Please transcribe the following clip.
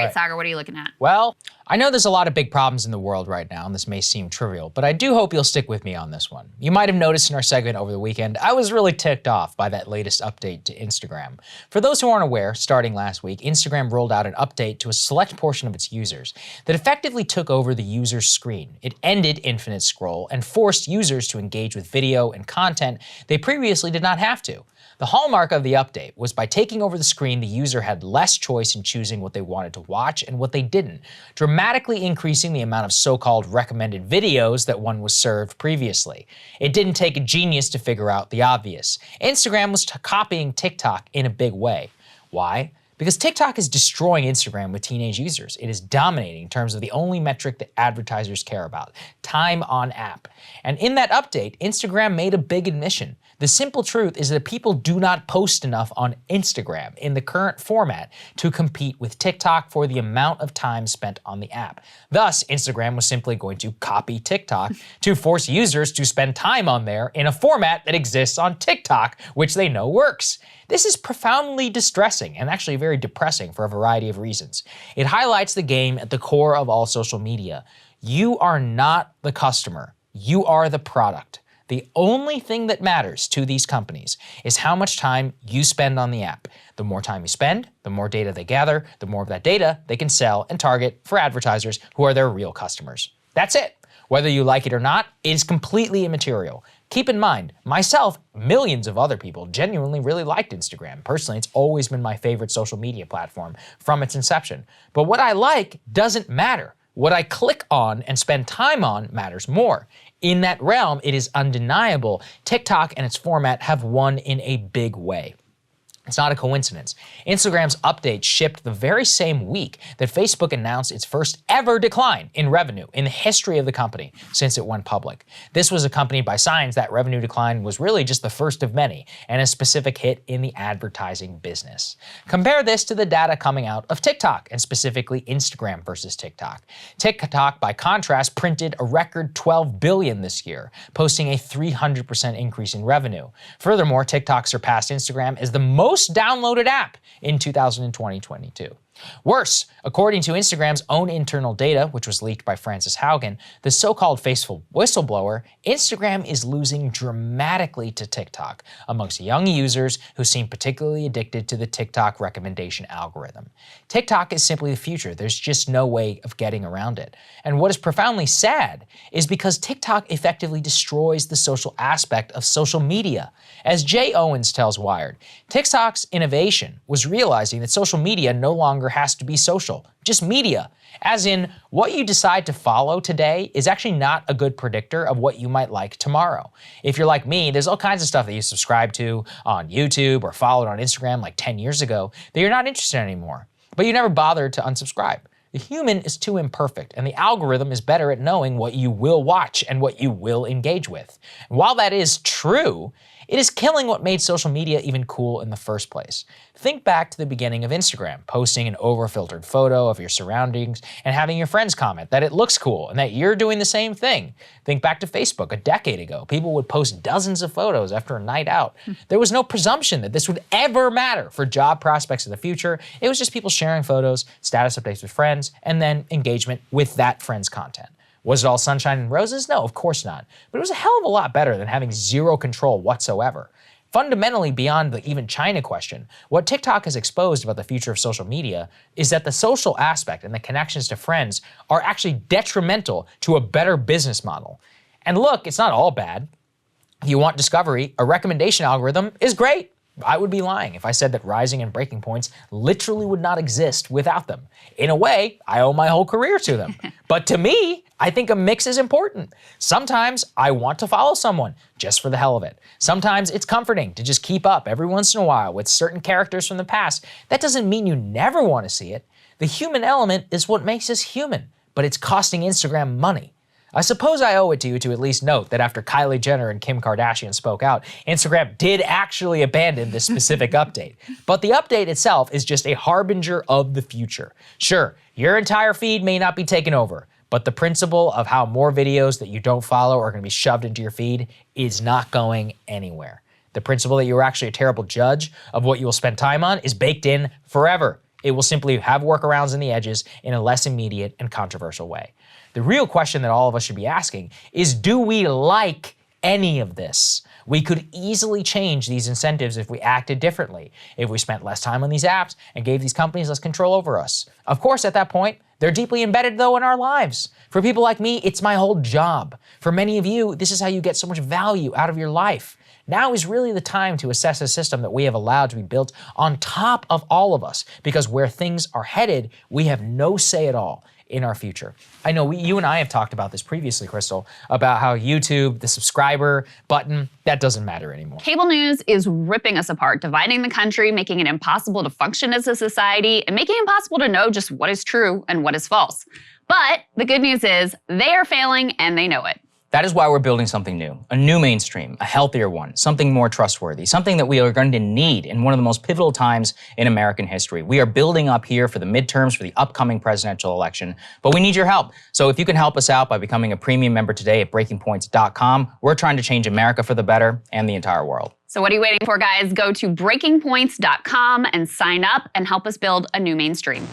right, Saagar, what are you looking at? Well, I know there's a lot of big problems in the world right now, and this may seem trivial, but I do hope you'll stick with me on this one. You might have noticed in our segment over the weekend, I was really ticked off by that latest update to Instagram. For those who aren't aware, starting last week, Instagram rolled out an update to a select portion of its users that effectively took over the user's screen. It ended infinite scroll and forced users to engage with video and content they previously did not have to. The hallmark of the update was by taking over the screen, the user had less choice in choosing what they wanted to watch and what they didn't, dramatically increasing the amount of so-called recommended videos that one was served previously. It didn't take a genius to figure out the obvious. Instagram was copying TikTok in a big way. Why? Because TikTok is destroying Instagram with teenage users. It is dominating in terms of the only metric that advertisers care about, time on app. And in that update, Instagram made a big admission. The simple truth is that people do not post enough on Instagram in the current format to compete with TikTok for the amount of time spent on the app. Thus, Instagram was simply going to copy TikTok to force users to spend time on there in a format that exists on TikTok, which they know works. This is profoundly distressing and actually very depressing for a variety of reasons. It highlights the game at the core of all social media. You are not the customer. You are the product. The only thing that matters to these companies is how much time you spend on the app. The more time you spend, the more data they gather, the more of that data they can sell and target for advertisers who are their real customers. That's it. Whether you like it or not, it is completely immaterial. Keep in mind, myself, millions of other people genuinely really liked Instagram. Personally, it's always been my favorite social media platform from its inception. But what I like doesn't matter. What I click on and spend time on matters more. In that realm, it is undeniable TikTok and its format have won in a big way. It's not a coincidence. Instagram's update shipped the very same week that Facebook announced its first ever decline in revenue in the history of the company since it went public. This was accompanied by signs that revenue decline was really just the first of many and a specific hit in the advertising business. Compare this to the data coming out of TikTok and specifically Instagram versus TikTok. TikTok, by contrast, printed a record $12 billion this year, posting a 300% increase in revenue. Furthermore, TikTok surpassed Instagram as the most downloaded app in 2020-22. Worse, according to Instagram's own internal data, which was leaked by Frances Haugen, the so-called faithful whistleblower, Instagram is losing dramatically to TikTok amongst young users who seem particularly addicted to the TikTok recommendation algorithm. TikTok is simply the future. There's just no way of getting around it. And what is profoundly sad is because TikTok effectively destroys the social aspect of social media. As Jay Owens tells Wired, TikTok's innovation was realizing that social media no longer has to be social, just media. As in, what you decide to follow today is actually not a good predictor of what you might like tomorrow. If you're like me, there's all kinds of stuff that you subscribe to on YouTube or followed on Instagram like 10 years ago that you're not interested in anymore, but you never bothered to unsubscribe. The human is too imperfect, and the algorithm is better at knowing what you will watch and what you will engage with. And while that is true, it is killing what made social media even cool in the first place. Think back to the beginning of Instagram, posting an over-filtered photo of your surroundings and having your friends comment that it looks cool and that you're doing the same thing. Think back to Facebook a decade ago. People would post dozens of photos after a night out. There was no presumption that this would ever matter for job prospects in the future. It was just people sharing photos, status updates with friends, and then engagement with that friend's content. Was it all sunshine and roses? No, of course not. But it was a hell of a lot better than having zero control whatsoever. Fundamentally, beyond the even China question, what TikTok has exposed about the future of social media is that the social aspect and the connections to friends are actually detrimental to a better business model. And look, it's not all bad. If you want discovery, a recommendation algorithm is great. I would be lying if I said that rising and breaking points literally would not exist without them. In a way, I owe my whole career to them. But to me, I think a mix is important. Sometimes I want to follow someone just for the hell of it. Sometimes it's comforting to just keep up every once in a while with certain characters from the past. That doesn't mean you never want to see it. The human element is what makes us human, but it's costing Instagram money. I suppose I owe it to you to at least note that after Kylie Jenner and Kim Kardashian spoke out, Instagram did actually abandon this specific update. But the update itself is just a harbinger of the future. Sure, your entire feed may not be taken over, but the principle of how more videos that you don't follow are going to be shoved into your feed is not going anywhere. The principle that you're actually a terrible judge of what you will spend time on is baked in forever. It will simply have workarounds in the edges in a less immediate and controversial way. The real question that all of us should be asking is, do we like any of this? We could easily change these incentives if we acted differently, if we spent less time on these apps and gave these companies less control over us. Of course, at that point, they're deeply embedded, though, in our lives. For people like me, it's my whole job. For many of you, this is how you get so much value out of your life. Now is really the time to assess a system that we have allowed to be built on top of all of us, because where things are headed, we have no say at all in our future. I know you and I have talked about this previously, Crystal, about how YouTube, the subscriber button, that doesn't matter anymore. Cable news is ripping us apart, dividing the country, making it impossible to function as a society, and making it impossible to know just what is true and what is false. But the good news is they are failing and they know it. That is why we're building something new, a new mainstream, a healthier one, something more trustworthy, something that we are going to need in one of the most pivotal times in American history. We are building up here for the midterms, for the upcoming presidential election, but we need your help. So if you can help us out by becoming a premium member today at breakingpoints.com, we're trying to change America for the better and the entire world. So what are you waiting for, guys? Go to breakingpoints.com and sign up and help us build a new mainstream.